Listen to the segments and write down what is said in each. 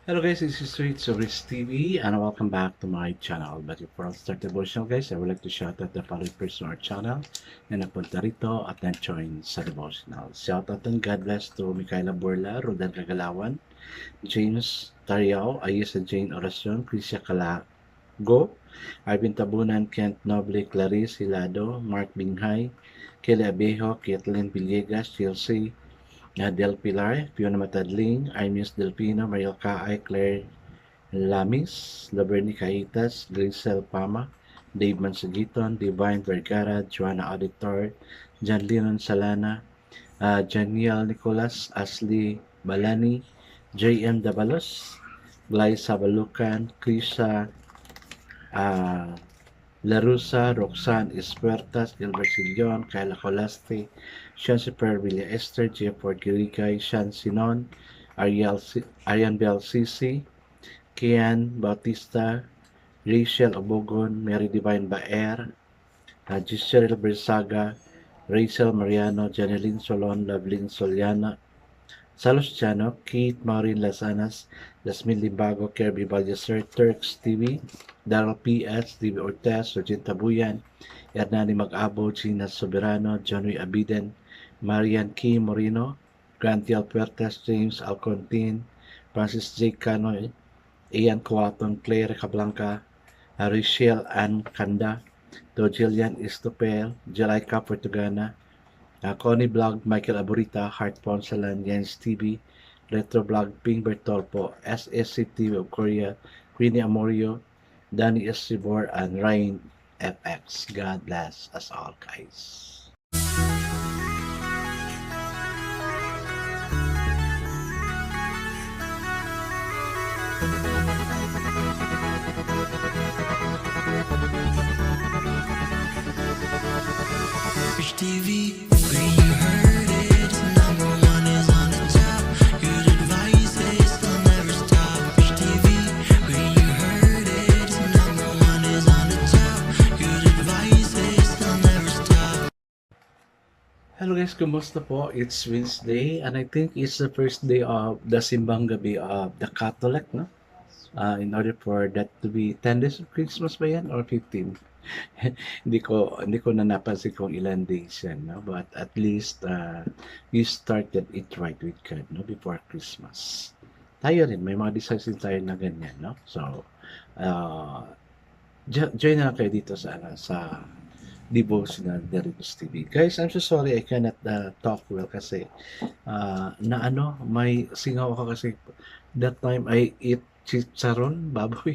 Hello guys, this is Sweet Service TV and welcome back to my channel. But before I start the devotional guys, I would like to shout out the following person on our channel na napunta rito at na-join sa devotional. Shout out and God bless to Micaela Borla, Rodan Kagalawan, James Tariao, Ayesa Jane Oracion, Crisia Calago, Arvin Tabunan, Kent Noble, Clarice Hilado, Mark Binghay, Kelly Abejo, Kathleen Villegas, Chelsea, Del Pilar, Fiona Matadling, Ines Delpino, Mariel Caay, Claire Lamis, Laberni Caitas, Grisel Pama, Dave Mansugiton, Divine Vergara, Joanna Auditor, John Lennon Salana, Janiel Nicolas, Ashley Balani, J.M. Dabalos, Glyza Balucan, Krisa uh, Larusa, Roxanne Espuertas, Gilbert Sillon, Kyla Colaste, Sean Super Villa Esther, Jefford Girigay, Sean Sinon, Arian Bel Sisi, Kian Bautista, Rachel Obogon, Mary Divine Baer, Giselle Bersaga, Rachel Mariano, Janeline Solon, Lovelyn Soliana, Salos Chano, Keith Maureen Lasanas, Jasmine Limbago, Kirby Balyaser, Turks TV, Daryl P.S., Stevie Ortez, Regine Tabuyan, Hernani Mag-abo, Gina Soberano, Johnny Abiden, Marian K. Moreno, Grantiel Puertas, James Alcontin, Francis J. Canoy, Ian Coaton, Claire Cablanca, Richelle Ann Kanda, Dojilian Istopel, Jalaika Portugana, Connie Vlog, Michael Aburita, Heart Ponsalan, Jens TV, Retro Vlog, Ping Bertolpo, SSC TV of Korea, Queenie Amorio, Danny Escibor, and Ryan FX. God bless us all, guys. Rich TV, where you heard it, number one is on the top. Good advice is they'll never stop. Rich TV, where you heard it, number one is on the top. Good advice is they'll never stop. Hello guys, kumusta po? It's Wednesday and I think it's the first day of the Simbang Gabi of the Catholic, no? In order for that to be 10 days of Christmas ba yan or 15? Hindi ko na napansin kung ilan days yan, no? But at least you started it right with God, no? Before Christmas. Tayo rin, may mga designs din tayo na ganyan, no? So, uh, join na lang kayo dito sa devotional Derivos TV. Guys, I'm so sorry I cannot talk well kasi may singaw ako kasi that time I eat chicharon, baboy.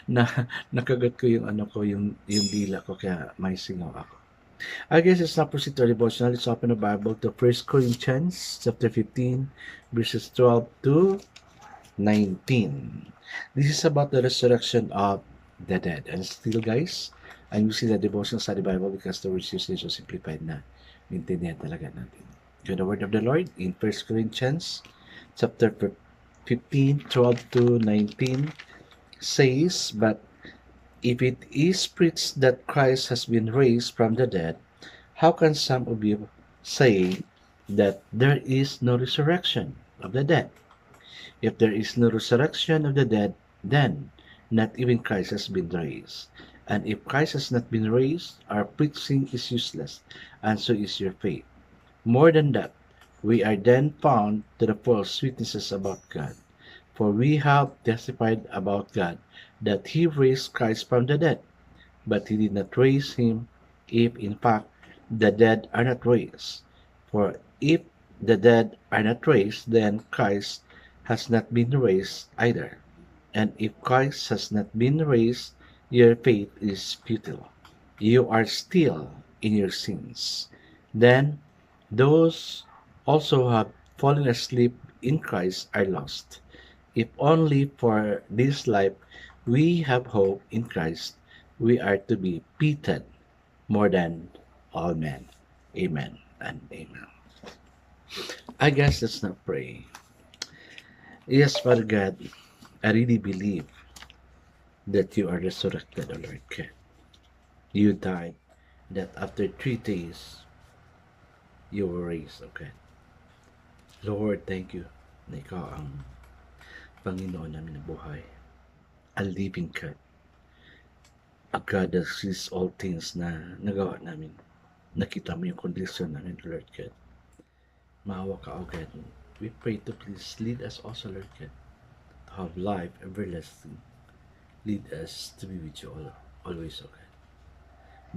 na nakagat ko yung dila ko kaya may singaw ako. I guess it's not proceed to devotional. Let's open the Bible to 1 Corinthians chapter 15 verses 12 to 19. This is about the resurrection of the dead. And still guys, I'm using the devotional study Bible because the words usually so simplified na maintindihan talaga natin. The word of the Lord in 1 Corinthians chapter 15, 12 to 19 says, But if it is preached that Christ has been raised from the dead, how can some of you say that there is no resurrection of the dead? If there is no resurrection of the dead, then not even Christ has been raised. And if Christ has not been raised, our preaching is useless, and so is your faith. More than that, we are then found to the false witnesses about God. For we have testified about God that He raised Christ from the dead, but He did not raise Him if in fact the dead are not raised. For if the dead are not raised, then Christ has not been raised either. And if Christ has not been raised, your faith is futile. You are still in your sins. Then those also who have fallen asleep in Christ are lost. If only for this life we have hope in Christ, we are to be pitied more than all men. Amen and amen. I guess let's not pray. Yes, Father God, I really believe that you are resurrected, O Lord God. You died, that after 3 days you were raised, O God. Lord, thank you na ikaw ang Panginoon namin na buhay, a living God, a God that sees all things na nagawa namin. Nakita mo yung kondisyon namin, Lord God. Maawa ka, O God. We pray to please lead us also, Lord God, to have life everlasting. Lead us to be with you always, O God.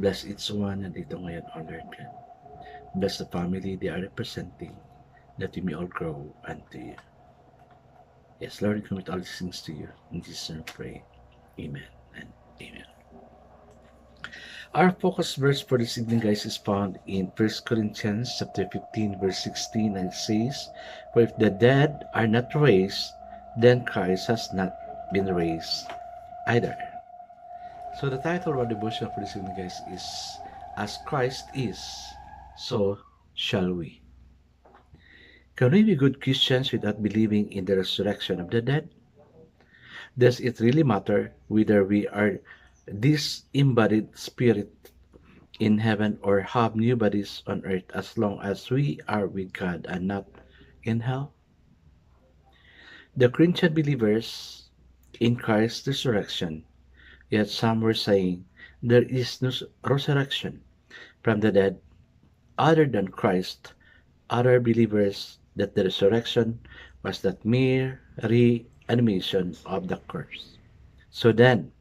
Bless each one na dito ngayon, O Lord God. Bless the family they are representing, that we may all grow unto you. Yes, Lord, we commit all these things to you. In Jesus' name we pray. Amen and amen. Our focus verse for this evening, guys, is found in 1 Corinthians chapter 15, verse 16, and it says, "For if the dead are not raised, then Christ has not been raised either." So the title of our devotion for this evening, guys, is "As Christ is, so shall we." Can we be good Christians without believing in the resurrection of the dead? Does it really matter whether we are disembodied spirit in heaven or have new bodies on earth, as long as we are with God and not in hell? The Corinthian believers in Christ's resurrection, yet some were saying there is no resurrection from the dead other than Christ. Other believers that the resurrection was that mere reanimation of the corpse. So then,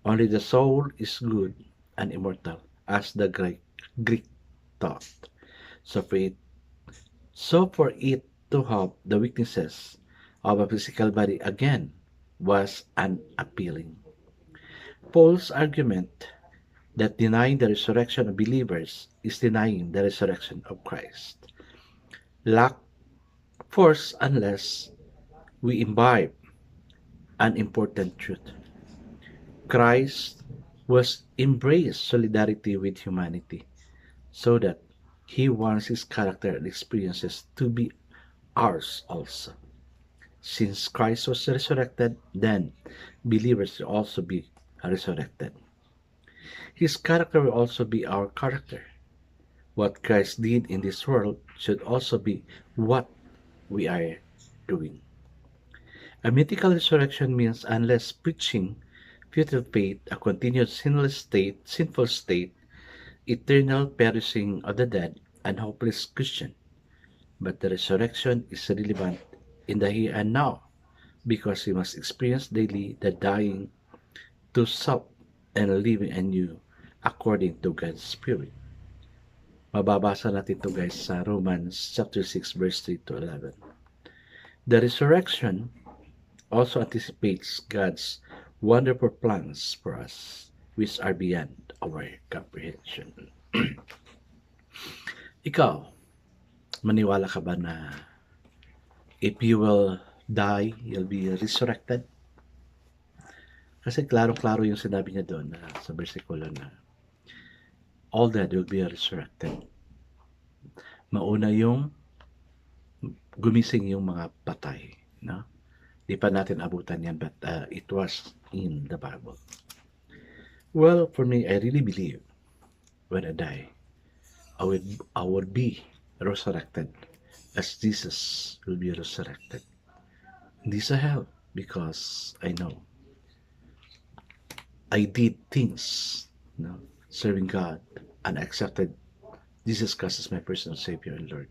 only the soul is good and immortal, as the Greek thought. So for it to have the weaknesses of a physical body again was unappealing. Paul's argument that denying the resurrection of believers is denying the resurrection of Christ lack force unless we imbibe an important truth. Christ was embraced solidarity with humanity, so that he wants his character and experiences to be ours also. Since Christ was resurrected, then believers will also be resurrected. His character will also be our character. What Christ did in this world should also be what we are doing. A mythical resurrection means unless preaching futile faith, a continued sinful state, eternal perishing of the dead, and hopeless Christian. But the resurrection is relevant in the here and now, because we must experience daily the dying to self and living anew according to God's Spirit. Mababasa natin ito, guys, sa Romans chapter 6 verse 3 to 11. The resurrection also anticipates God's wonderful plans for us, which are beyond our comprehension. Ikaw, maniwala ka ba na if you will die, you'll be resurrected? Kasi klaro-klaro yung sinabi niya doon na sa versikulo na all dead will be resurrected. Mauna yung gumising yung mga patay, no? Di pa natin abutan yan, but it was in the Bible. Well, for me, I really believe when I die, I would be resurrected as Jesus will be resurrected. Hindi sa hell, because I know I did things, no, serving God, and accepted Jesus Christ as my personal Savior and Lord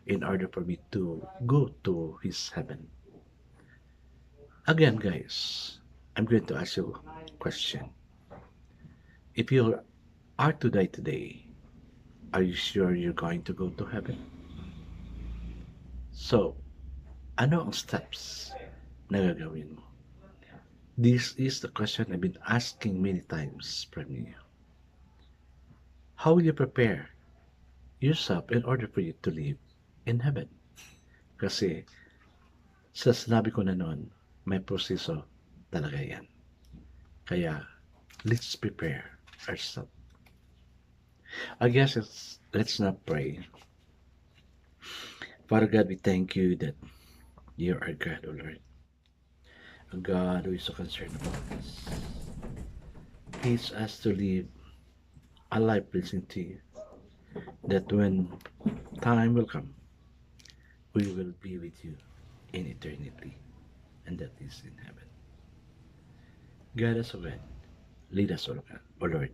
in order for me to go to His heaven. Again, guys, I'm going to ask you a question. If you are to die today, are you sure you're going to go to heaven? So, ano ang steps na gagawin mo? This is the question I've been asking many times from you. How will you prepare yourself in order for you to live in heaven? Kasi sa sinabi ko na noon, may proseso talaga yan. Kaya, let's prepare ourselves. I guess let's not pray. Father God, we thank you that you are God, O Lord. A God who is so concerned about us. Teach us to live a life pleasing to you, that when time will come, we will be with you in eternity. and that is in heaven. Guide us, O God. Lead us, O Lord.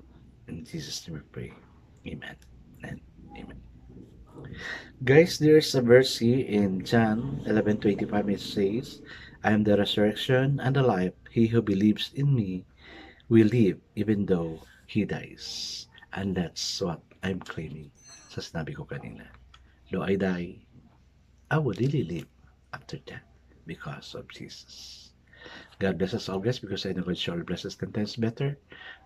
In Jesus' name we pray. Amen and amen. Guys, there's a verse here in John 11:25. It says, I am the resurrection and the life. He who believes in me will live even though he dies. And that's what I'm claiming sa sinabi ko kanina. Though I die, I will really live after that because of Jesus. God bless us all, guys, because I know God surely blesses 10 times better.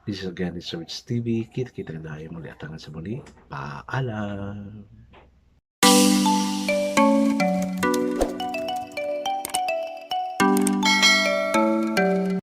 This is again, this is Rich TV. Kita-kita na tayo muli at hanggang sa muli. Paalam!